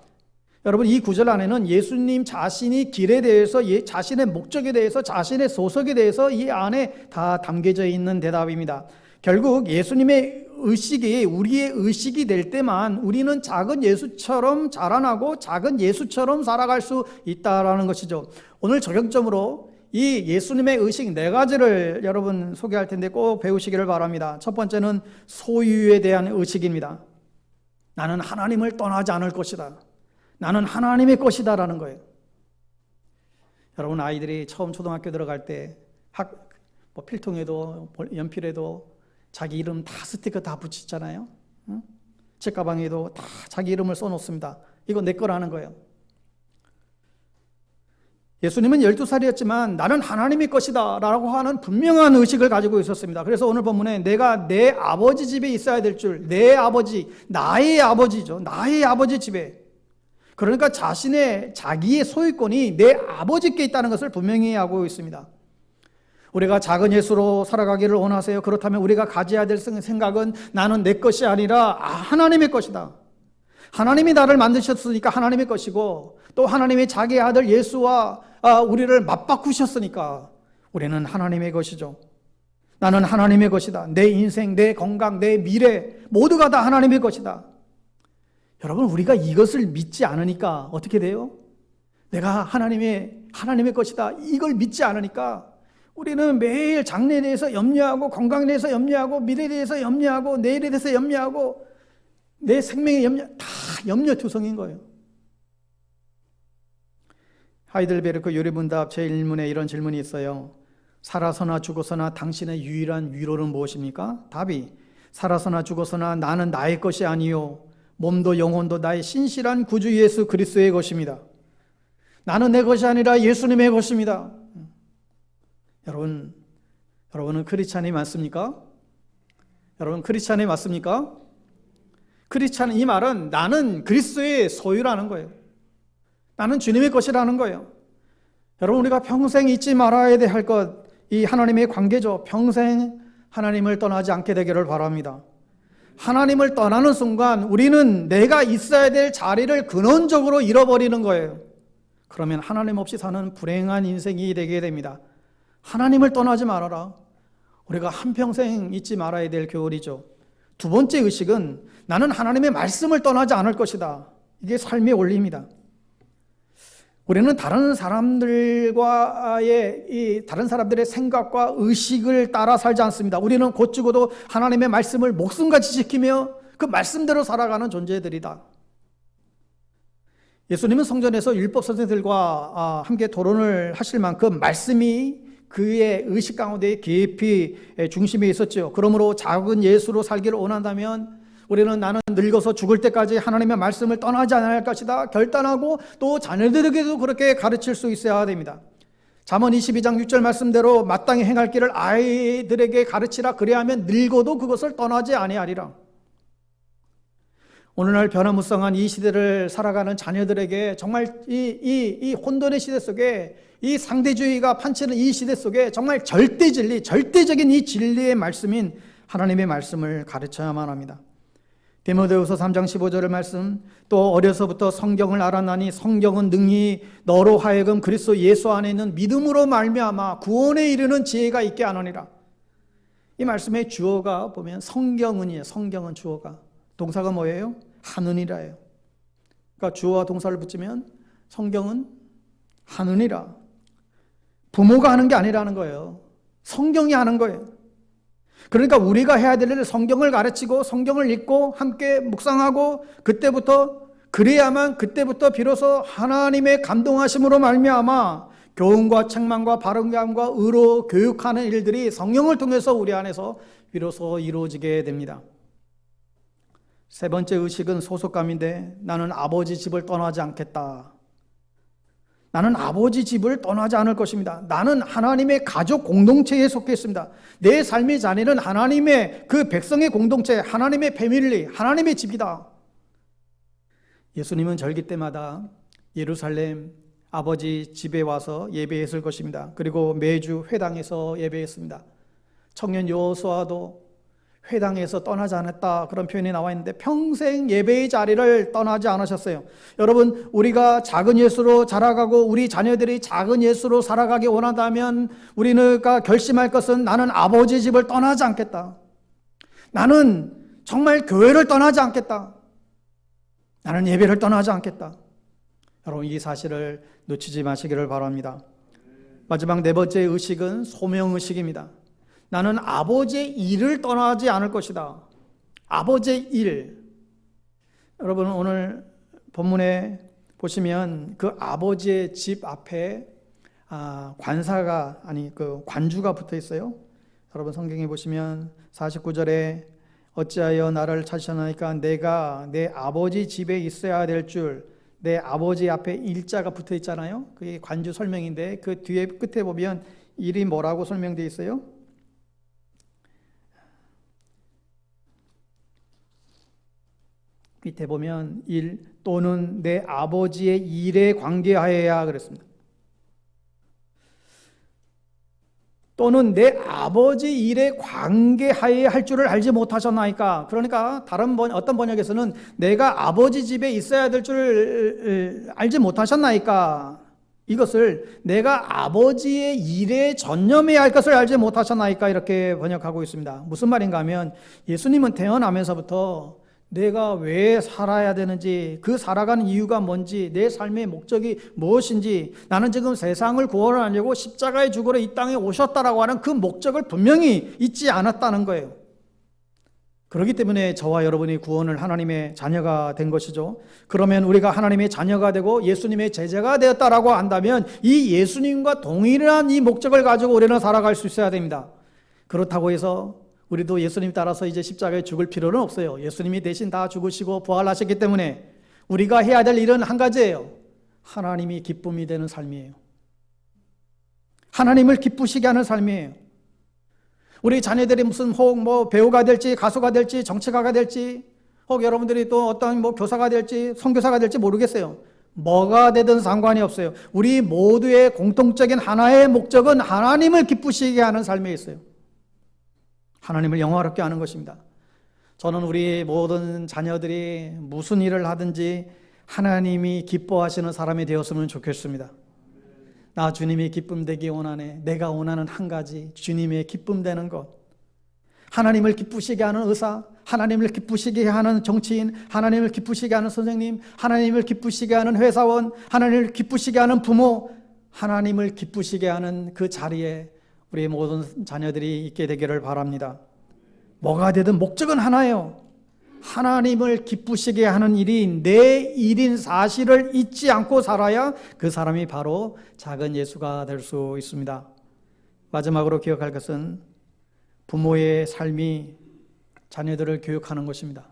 여러분, 이 구절 안에는 예수님 자신이 길에 대해서, 자신의 목적에 대해서, 자신의 소속에 대해서 이 안에 다 담겨져 있는 대답입니다. 결국 예수님의 의식이 우리의 의식이 될 때만 우리는 작은 예수처럼 자라나고 작은 예수처럼 살아갈 수 있다라는 것이죠. 오늘 적용점으로 이 예수님의 의식 네 가지를 여러분 소개할 텐데 꼭 배우시기를 바랍니다. 첫 번째는 소유에 대한 의식입니다. 나는 하나님을 떠나지 않을 것이다. 나는 하나님의 것이다라는 거예요. 여러분, 아이들이 처음 초등학교 들어갈 때 필통에도 연필에도 자기 이름 다 스티커 다 붙이잖아요. 응? 책가방에도 다 자기 이름을 써놓습니다. 이거 내 거라는 거예요. 예수님은 12살이었지만 나는 하나님의 것이다 라고 하는 분명한 의식을 가지고 있었습니다. 그래서 오늘 본문에 내가 내 아버지 집에 있어야 될 줄, 내 아버지, 나의 아버지죠. 나의 아버지 집에. 그러니까 자기의 소유권이 내 아버지께 있다는 것을 분명히 하고 있습니다. 우리가 작은 예수로 살아가기를 원하세요? 그렇다면 우리가 가져야 될 생각은 나는 내 것이 아니라 하나님의 것이다. 하나님이 나를 만드셨으니까 하나님의 것이고, 또 하나님이 자기 아들 예수와 우리를 맞바꾸셨으니까 우리는 하나님의 것이죠. 나는 하나님의 것이다. 내 인생, 내 건강, 내 미래 모두가 다 하나님의 것이다. 여러분, 우리가 이것을 믿지 않으니까 어떻게 돼요? 내가 하나님의 것이다. 이걸 믿지 않으니까 우리는 매일 장래에 대해서 염려하고, 건강에 대해서 염려하고, 미래에 대해서 염려하고, 내일에 대해서 염려하고, 내 생명에 다 염려투성인 거예요. 하이델베르크 요리문답 제1문에 이런 질문이 있어요. 살아서나 죽어서나 당신의 유일한 위로는 무엇입니까? 답이 살아서나 죽어서나 나는 나의 것이 아니요 몸도 영혼도 나의 신실한 구주 예수 그리스도의 것입니다. 나는 내 것이 아니라 예수님의 것입니다. 여러분은 크리스찬이 맞습니까? 여러분, 크리스찬이 맞습니까? 크리스찬, 이 말은 나는 그리스도의 소유라는 거예요. 나는 주님의 것이라는 거예요. 여러분, 우리가 평생 잊지 말아야 할 것, 이 하나님의 관계죠. 평생 하나님을 떠나지 않게 되기를 바랍니다. 하나님을 떠나는 순간 우리는 내가 있어야 될 자리를 근원적으로 잃어버리는 거예요. 그러면 하나님 없이 사는 불행한 인생이 되게 됩니다. 하나님을 떠나지 말아라. 우리가 한평생 잊지 말아야 될 교훈이죠. 두 번째 의식은 나는 하나님의 말씀을 떠나지 않을 것이다. 이게 삶의 원리입니다. 우리는 다른 사람들의 생각과 의식을 따라 살지 않습니다. 우리는 곧 죽어도 하나님의 말씀을 목숨같이 지키며 그 말씀대로 살아가는 존재들이다. 예수님은 성전에서 율법 선생들과 함께 토론을 하실 만큼 말씀이 그의 의식 가운데 깊이 중심에 있었죠. 그러므로 작은 예수로 살기를 원한다면 우리는 나는 늙어서 죽을 때까지 하나님의 말씀을 떠나지 않을 것이다 결단하고 또 자녀들에게도 그렇게 가르칠 수 있어야 됩니다. 잠언 22장 6절 말씀대로 마땅히 행할 길을 아이들에게 가르치라. 그래야하면 늙어도 그것을 떠나지 아니하리라. 오늘날 변화무쌍한 이 시대를 살아가는 자녀들에게 정말 이 혼돈의 시대 속에, 이 상대주의가 판치는 이 시대 속에 정말 절대 진리, 절대적인 이 진리의 말씀인 하나님의 말씀을 가르쳐야만 합니다. 디모데후서 3장 15절의 말씀, 또 어려서부터 성경을 알았나니 성경은 능히 너로 하여금 그리스도 예수 안에 있는 믿음으로 말미암아 구원에 이르는 지혜가 있게 하느니라. 이 말씀의 주어가 보면 성경은이에요. 성경은 주어가. 동사가 뭐예요? 하느니라예요. 그러니까 주어와 동사를 붙이면 성경은 하느니라. 부모가 하는 게 아니라는 거예요. 성경이 하는 거예요. 그러니까 우리가 해야 될 일은 성경을 가르치고 성경을 읽고 함께 묵상하고 그래야만 그때부터 비로소 하나님의 감동하심으로 말미암아 교훈과 책망과 바른감과 의로 교육하는 일들이 성령을 통해서 우리 안에서 비로소 이루어지게 됩니다. 세 번째 의식은 소속감인데 나는 아버지 집을 떠나지 않겠다. 나는 아버지 집을 떠나지 않을 것입니다. 나는 하나님의 가족 공동체에 속해 있습니다. 내 삶의 자리는 하나님의 그 백성의 공동체, 하나님의 패밀리, 하나님의 집이다. 예수님은 절기 때마다 예루살렘 아버지 집에 와서 예배했을 것입니다. 그리고 매주 회당에서 예배했습니다. 청년 여호수아도 회당에서 떠나지 않았다 그런 표현이 나와 있는데 평생 예배의 자리를 떠나지 않으셨어요. 여러분, 우리가 작은 예수로 자라가고 우리 자녀들이 작은 예수로 살아가기 원한다면 우리가 결심할 것은 나는 아버지 집을 떠나지 않겠다. 나는 정말 교회를 떠나지 않겠다. 나는 예배를 떠나지 않겠다. 여러분, 이 사실을 놓치지 마시기를 바랍니다. 마지막 네 번째 의식은 소명의식입니다. 나는 아버지의 일을 떠나지 않을 것이다. 아버지의 일. 여러분, 오늘 본문에 보시면 그 아버지의 집 앞에 관사가 그 관주가 붙어 있어요. 여러분, 성경에 보시면 49절에 어찌하여 나를 찾으셨나이까 내가 내 아버지 집에 있어야 될 줄, 내 아버지 앞에 일자가 붙어 있잖아요. 그게 관주 설명인데 그 뒤에 끝에 보면 일이 뭐라고 설명되어 있어요? 밑에 보면 일 또는 내 아버지의 일에 관계하여야 그랬습니다. 또는 내 아버지 일에 관계하여야 할 줄을 알지 못하셨나이까. 그러니까 어떤 번역에서는 내가 아버지 집에 있어야 될 줄을 알지 못하셨나이까. 이것을 내가 아버지의 일에 전념해야 할 것을 알지 못하셨나이까 이렇게 번역하고 있습니다. 무슨 말인가 하면 예수님은 태어나면서부터 내가 왜 살아야 되는지, 그 살아가는 이유가 뭔지, 내 삶의 목적이 무엇인지, 나는 지금 세상을 구원하려고 십자가의 죽으러 이 땅에 오셨다라고 하는 그 목적을 분명히 잊지 않았다는 거예요. 그렇기 때문에 저와 여러분이 구원을 하나님의 자녀가 된 것이죠. 그러면 우리가 하나님의 자녀가 되고 예수님의 제자가 되었다라고 한다면 이 예수님과 동일한 이 목적을 가지고 우리는 살아갈 수 있어야 됩니다. 그렇다고 해서 우리도 예수님 따라서 이제 십자가에 죽을 필요는 없어요. 예수님이 대신 다 죽으시고 부활하셨기 때문에 우리가 해야 될 일은 한 가지예요. 하나님이 기쁨이 되는 삶이에요. 하나님을 기쁘시게 하는 삶이에요. 우리 자녀들이 무슨 혹 배우가 될지 가수가 될지 정치가가 될지 혹 여러분들이 또 어떤 교사가 될지 선교사가 될지 모르겠어요. 뭐가 되든 상관이 없어요. 우리 모두의 공통적인 하나의 목적은 하나님을 기쁘시게 하는 삶에 있어요. 하나님을 영화롭게 하는 것입니다. 저는 우리 모든 자녀들이 무슨 일을 하든지 하나님이 기뻐하시는 사람이 되었으면 좋겠습니다. 나 주님이 기쁨 되기 원하네. 내가 원하는 한 가지, 주님의 기쁨 되는 것. 하나님을 기쁘시게 하는 의사, 하나님을 기쁘시게 하는 정치인, 하나님을 기쁘시게 하는 선생님, 하나님을 기쁘시게 하는 회사원, 하나님을 기쁘시게 하는 부모, 하나님을 기쁘시게 하는 그 자리에 우리 모든 자녀들이 있게 되기를 바랍니다. 뭐가 되든 목적은 하나예요. 하나님을 기쁘시게 하는 일이 내 일인 사실을 잊지 않고 살아야 그 사람이 바로 작은 예수가 될 수 있습니다. 마지막으로 기억할 것은 부모의 삶이 자녀들을 교육하는 것입니다.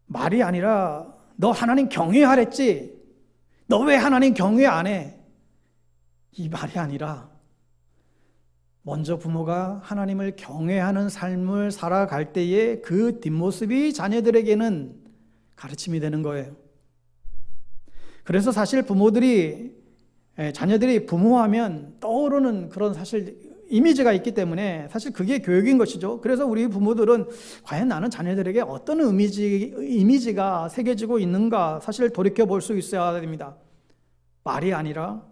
말이 아니라 너 하나님 경외하랬지? 너 왜 하나님 경외 안 해? 이 말이 아니라 먼저 부모가 하나님을 경외하는 삶을 살아갈 때에 그 뒷모습이 자녀들에게는 가르침이 되는 거예요. 그래서 사실 자녀들이 부모하면 떠오르는 그런 사실 이미지가 있기 때문에 사실 그게 교육인 것이죠. 그래서 우리 부모들은 과연 나는 자녀들에게 어떤 이미지가 새겨지고 있는가 사실 돌이켜 볼 수 있어야 됩니다. 말이 아니라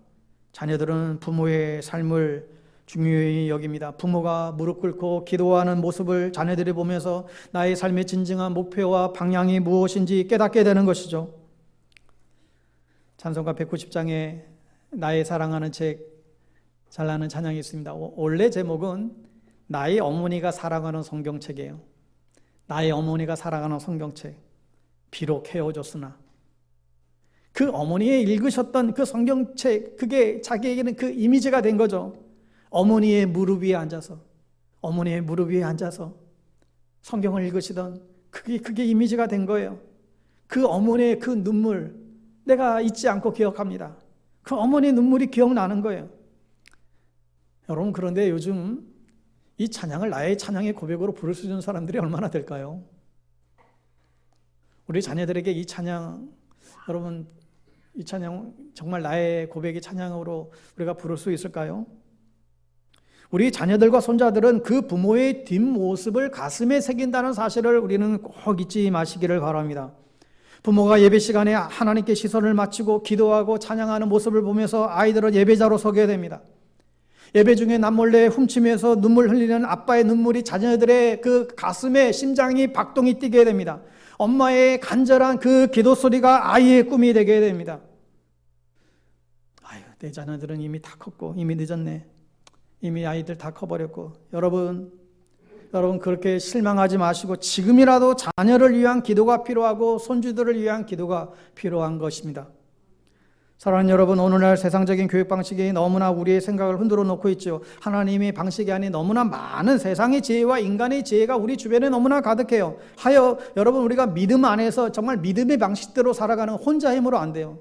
자녀들은 부모의 삶을 중요히 여깁니다. 부모가 무릎 꿇고 기도하는 모습을 자녀들이 보면서 나의 삶의 진정한 목표와 방향이 무엇인지 깨닫게 되는 것이죠. 찬송가 190장에 나의 사랑하는 책 잘 아는 찬양이 있습니다. 원래 제목은 나의 어머니가 사랑하는 성경책이에요. 나의 어머니가 사랑하는 성경책. 비록 헤어졌으나 그 어머니의 읽으셨던 그 성경책, 그게 자기에게는 그 이미지가 된 거죠. 어머니의 무릎 위에 앉아서 성경을 읽으시던 그게 이미지가 된 거예요. 그 어머니의 그 눈물 내가 잊지 않고 기억합니다. 그 어머니의 눈물이 기억나는 거예요. 여러분, 그런데 요즘 이 찬양을 나의 찬양의 고백으로 부를 수 있는 사람들이 얼마나 될까요? 우리 자녀들에게 이 찬양, 여러분, 이 찬양 정말 나의 고백의 찬양으로 우리가 부를 수 있을까요? 우리 자녀들과 손자들은 그 부모의 뒷모습을 가슴에 새긴다는 사실을 우리는 꼭 잊지 마시기를 바랍니다. 부모가 예배 시간에 하나님께 시선을 맞추고 기도하고 찬양하는 모습을 보면서 아이들은 예배자로 서게 됩니다. 예배 중에 남몰래 훔치면서 눈물 흘리는 아빠의 눈물이 자녀들의 그 가슴에 심장이 박동이 뛰게 됩니다. 엄마의 간절한 그 기도 소리가 아이의 꿈이 되게 됩니다. 아유, 내 자녀들은 이미 다 컸고 이미 늦었네. 이미 아이들 다 커버렸고. 여러분 그렇게 실망하지 마시고 지금이라도 자녀를 위한 기도가 필요하고 손주들을 위한 기도가 필요한 것입니다. 사랑하는 여러분, 오늘날 세상적인 교육 방식이 너무나 우리의 생각을 흔들어 놓고 있죠. 하나님의 방식이 아닌 너무나 많은 세상의 지혜와 인간의 지혜가 우리 주변에 너무나 가득해요. 하여 여러분, 우리가 믿음 안에서 정말 믿음의 방식대로 살아가는 혼자 힘으로 안 돼요.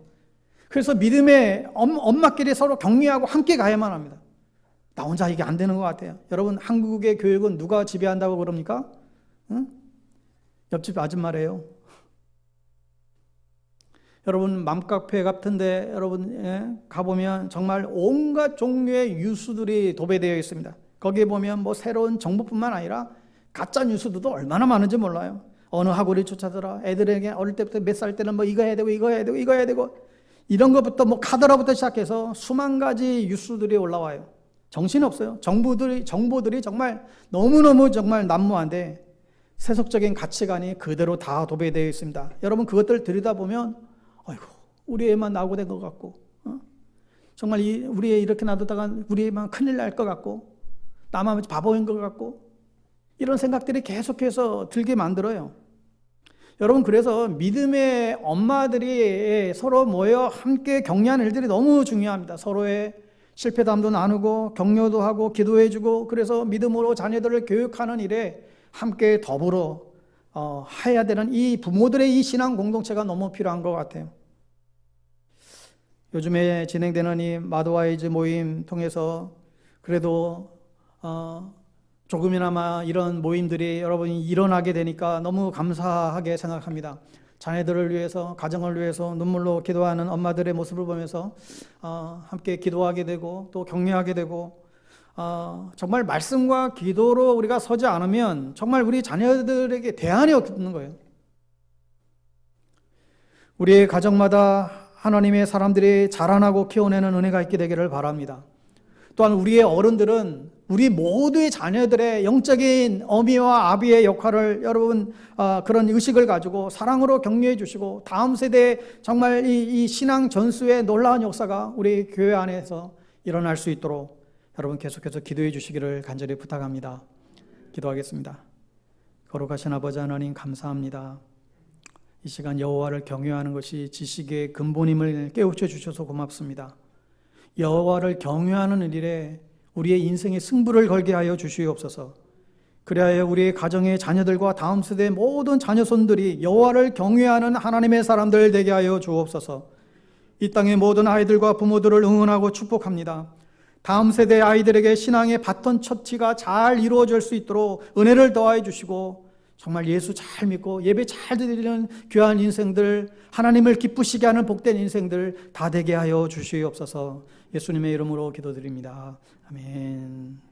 그래서 믿음의 엄마끼리 서로 격려하고 함께 가야만 합니다. 나 혼자 이게 안 되는 것 같아요. 여러분, 한국의 교육은 누가 지배한다고 그럽니까? 응? 옆집 아줌마래요. 여러분, 맘카페 같은데 여러분 가보면 정말 온갖 종류의 뉴스들이 도배되어 있습니다. 거기에 보면 뭐 새로운 정보뿐만 아니라 가짜 뉴스들도 얼마나 많은지 몰라요. 어느 학원이 쫓아들어 애들에게 어릴 때부터 몇 살 때는 뭐 이거 해야 되고 이거 해야 되고 이거 해야 되고 이런 것부터 뭐 카더라부터 시작해서 수만 가지 뉴스들이 올라와요. 정신없어요. 정보들이 정말 너무너무 정말 난무한데 세속적인 가치관이 그대로 다 도배되어 있습니다. 여러분, 그것들 들여다보면 아이고, 우리 애만 나오고 된 것 같고, 정말 우리 애 이렇게 놔두다가 우리 애만 큰일 날 것 같고, 나만 바보인 것 같고, 이런 생각들이 계속해서 들게 만들어요. 여러분, 그래서 믿음의 엄마들이 서로 모여 함께 격려하는 일들이 너무 중요합니다. 서로의 실패담도 나누고 격려도 하고 기도해주고, 그래서 믿음으로 자녀들을 교육하는 일에 함께 더불어 해야 되는 이 부모들의 이 신앙 공동체가 너무 필요한 것 같아요. 요즘에 진행되는 이 마도와이즈 모임 통해서 그래도 조금이나마 이런 모임들이 여러분이 일어나게 되니까 너무 감사하게 생각합니다. 자녀들을 위해서, 가정을 위해서 눈물로 기도하는 엄마들의 모습을 보면서 함께 기도하게 되고 또 격려하게 되고, 정말 말씀과 기도로 우리가 서지 않으면 정말 우리 자녀들에게 대안이 없는 거예요. 우리의 가정마다 하나님의 사람들이 자라나고 키워내는 은혜가 있게 되기를 바랍니다. 또한 우리의 어른들은 우리 모두의 자녀들의 영적인 어미와 아비의 역할을 여러분 그런 의식을 가지고 사랑으로 격려해 주시고 다음 세대에 정말 이 신앙 전수의 놀라운 역사가 우리 교회 안에서 일어날 수 있도록 여러분 계속해서 기도해 주시기를 간절히 부탁합니다. 기도하겠습니다. 거룩하신 아버지 하나님, 감사합니다. 이 시간 여호와를 경외하는 것이 지식의 근본임을 깨우쳐 주셔서 고맙습니다. 여호와를 경외하는 일에 우리의 인생의 승부를 걸게 하여 주시옵소서. 그리하여 우리의 가정의 자녀들과 다음 세대의 모든 자녀손들이 여호와를 경외하는 하나님의 사람들 되게 하여 주옵소서. 이 땅의 모든 아이들과 부모들을 응원하고 축복합니다. 다음 세대 아이들에게 신앙의 바톤 터치가 잘 이루어질 수 있도록 은혜를 더하여 주시고, 정말 예수 잘 믿고 예배 잘 드리는 귀한 인생들, 하나님을 기쁘시게 하는 복된 인생들 다 되게 하여 주시옵소서. 예수님의 이름으로 기도드립니다. 아멘.